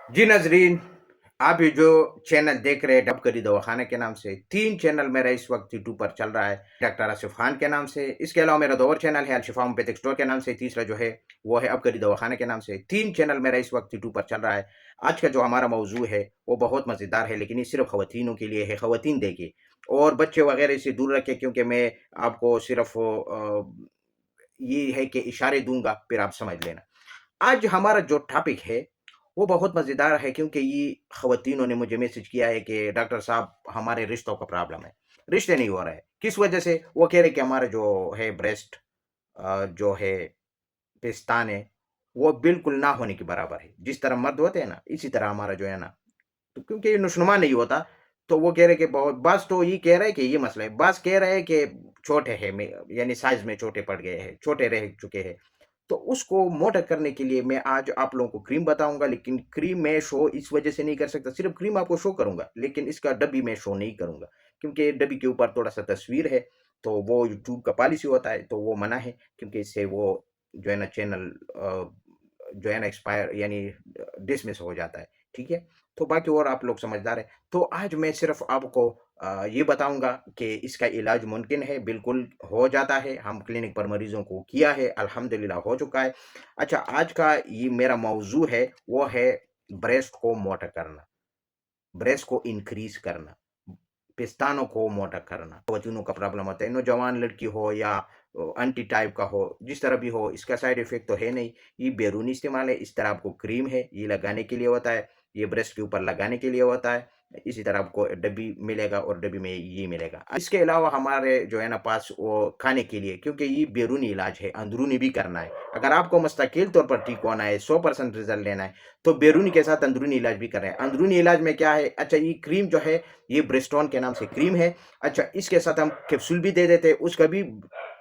जी नाजरीन, आप ये जो चैनल देख रहे हैं डबकरी दवाखाना के नाम से, 3 चैनल मेरा इस वक्त यूट्यूब पर चल रहा है। डॉक्टर आसिफ खान के नाम से, इसके अलावा मेरा 2 और चैनल है अल-शिफा होम्योपैथिक स्टोर के नाम से, तीसरा जो है वो है अबकरी दवाखाना के नाम से। 3 चैनल मेरा इस वक्त यूट्यूब पर चल रहा है। आज का जो हमारा मौजू है वो बहुत मज़ेदार है, लेकिन ये सिर्फ़ ख़वातीनों के लिए है, ख़वातीन देखें और बच्चे वगैरह इसे दूर रखें, क्योंकि मैं आपको सिर्फ़ ये है कि इशारे दूँगा, फिर आप समझ लेना। आज हमारा जो टॉपिक है वो बहुत मज़ेदार है, क्योंकि ये ख़वातीनों ने मुझे मैसेज किया है कि डॉक्टर साहब हमारे रिश्तों का प्रॉब्लम है। रिश्ते नहीं हो रहे हैं। किस वजह से? वो कह रहे हैं कि हमारा जो है ब्रेस्ट जो है पेस्तान है, वो बिल्कुल ना होने के बराबर है। जिस तरह मर्द होते हैं ना, इसी तरह हमारा जो है ना, तो क्योंकि ये नुशनुमा नहीं होता, तो वो कह रहे हैं कि बहुत बस, तो ये कह रहा है कि ये मसला है। बस कह रहा है कि छोटे हैं में, यानी साइज़ में छोटे पड़ गए हैं, छोटे रह चुके हैं। तो उसको मोटा करने के लिए मैं आज आप लोगों को क्रीम बताऊँगा, लेकिन क्रीम मैं शो इस वजह से नहीं कर सकता, सिर्फ़ क्रीम आपको शो करूँगा, लेकिन इसका डब्बी मैं शो नहीं करूँगा, क्योंकि डब्बी के ऊपर थोड़ा-सा तस्वीर है, तो वो यूट्यूब का पॉलिसी होता है, तो वो मना है, क्योंकि इससे वो जो है ना चैनल जो है ना एक्सपायर यानी डिसमिस हो जाता है, ठीक है? तो बाकी और आप लोग समझदार हैं। तो आज मैं सिर्फ़ आपको ये बताऊँगा कि इसका इलाज मुमकिन है, बिल्कुल हो जाता है। हम क्लिनिक पर मरीज़ों को किया है, अल्हम्दुलिल्लाह हो चुका है। अच्छा, आज का ये मेरा मौज़ू है, वो है ब्रेस्ट को मोटा करना, ब्रेस्ट को इंक्रीज़ करना, पेस्तानों को मोटा करना। ख़वातीनों का प्रॉब्लम होता है, नौजवान लड़की हो या आंटी टाइप का हो, जिस तरह भी हो, इसका साइड इफ़ेक्ट तो है नहीं। ये बैरूनी इस्तेमाल है, इस तरह आपको क्रीम है, ये लगाने के लिए होता है, ये ब्रेस्ट के ऊपर लगाने के लिए होता है। इसी तरह आपको डब्बी मिलेगा और डब्बी में ये मिलेगा। इसके अलावा हमारे जो है ना पास वो खाने के लिए, क्योंकि ये बैरूनी इलाज है, अंदरूनी भी करना है। अगर आपको मुस्तकिल तौर पर ठीक होना है, 100% रिज़ल्ट लेना है, तो बैरूनी के साथ अंदरूनी इलाज भी कर रहे हैं। अंदरूनी इलाज में क्या है? अच्छा, ये क्रीम जो है, ये ब्रेस्टोन के नाम से क्रीम है। अच्छा, इसके साथ हम कैप्सूल भी दे देते हैं, उसका भी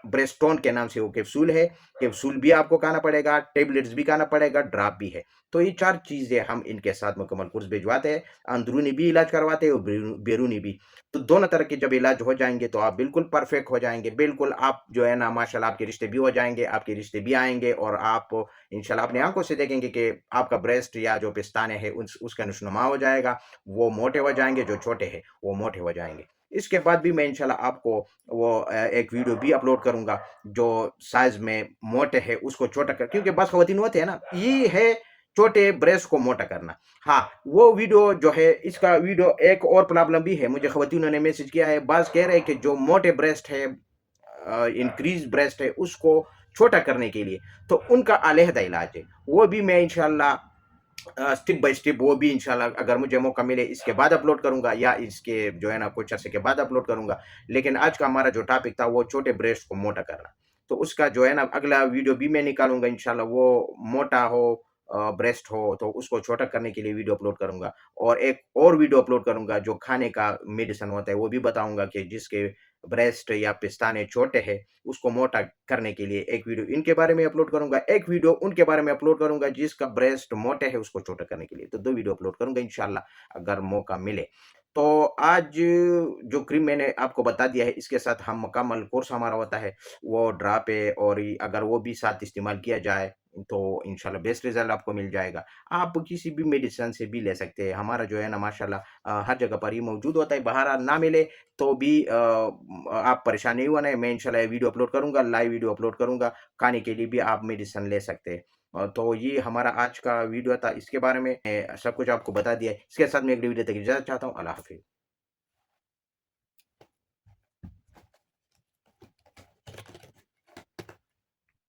ब्रेस्टोन के नाम से वो कैप्सूल है। कैप्सूल भी आपको खाना पड़ेगा, टैबलेट्स भी खाना पड़ेगा, ड्रॉप भी है। तो ये 4 चीज़ें हम इनके साथ मुकम्मल कोर्स भिजवाते हैं। अंदरूनी भी इलाज करवाते हैं और बैरूनी भी। तो दोनों तरह के जब इलाज हो जाएँगे, तो आप बिल्कुल परफेक्ट हो जाएँगे। बिल्कुल आप जो है ना माशाल्लाह आपके रिश्ते भी हो जाएँगे, आपके रिश्ते भी आएँगे और आप इंशाल्लाह अपनी आँखों से देखेंगे कि आपका ब्रेस्ट या जो पेस्ताने हैं उसका नुशनुमा हो जाएगा। वो मोटे हो जाएँगे, जो छोटे हैं वो मोटे हो जाएँगे। इसके बाद भी मैं इंशाल्लाह आपको वो एक वीडियो भी अपलोड करूँगा, जो साइज़ में मोटे हैं उसको छोटा कर, क्योंकि बस ख़वातीन होते हैं ना, ये है छोटे ब्रेस्ट को मोटा करना। हाँ, वो वीडियो जो है, इसका वीडियो एक और प्रॉब्लम भी है, मुझे ख़वातीनों ने मैसेज किया है, बाज़ कह रहे हैं कि जो मोटे ब्रेस्ट है, इंक्रीज़ ब्रेस्ट है, उसको छोटा करने के लिए, तो उनका अलहदा इलाज है। वो भी मैं इंशाल्लाह स्टेप बाय स्टेप, वो भी इंशाल्लाह अगर मुझे मौका मिले इसके बाद अपलोड करूँगा, या इसके जो है ना कुछ अरसे के बाद अपलोड करूँगा। लेकिन आज का हमारा जो टॉपिक था वो छोटे ब्रेस्ट को मोटा करना। तो उसका जो है ना अगला वीडियो भी मैं निकालूँगा इंशाल्लाह, वो मोटा हो ब्रेस्ट हो तो उसको छोटा करने के लिए वीडियो अपलोड करूँगा। और एक और वीडियो अपलोड करूँगा जो खाने का मेडिसिन होता है, वो भी बताऊँगा कि जिसके ब्रेस्ट या पेस्ताने छोटे हैं, उसको मोटा करने के लिए एक वीडियो इनके बारे में अपलोड करूँगा, एक वीडियो उनके बारे में अपलोड करूँगा जिसका ब्रेस्ट मोटे है उसको छोटा करने के लिए। तो 2 वीडियो अपलोड करूँगा इंशाल्लाह अगर मौका मिले। तो आज जो क्रीम मैंने आपको बता दिया है, इसके साथ हम मुकम्मल कोर्स हमारा होता है, वो ड्रॉप है, और अगर वो भी साथ इस्तेमाल किया जाए तो इंशाल्लाह बेस्ट रिज़ल्ट आपको मिल जाएगा। आप किसी भी मेडिसिन से भी ले सकते हैं। हमारा जो है ना माशाल्लाह हर जगह पर ये मौजूद होता है, बाहर ना मिले तो भी आप परेशान नहीं होना है। मैं इंशाल्लाह ये वीडियो अपलोड करूँगा, लाइव वीडियो अपलोड करूँगा, खाने के लिए भी आप मेडिसिन ले सकते हैं। तो ये हमारा आज का वीडियो था, इसके बारे में सब कुछ आपको बता दिया है। इसके साथ मैं अगली वीडियो तक इजाज़त चाहता हूँ। अल्लाह हाफ़िज़।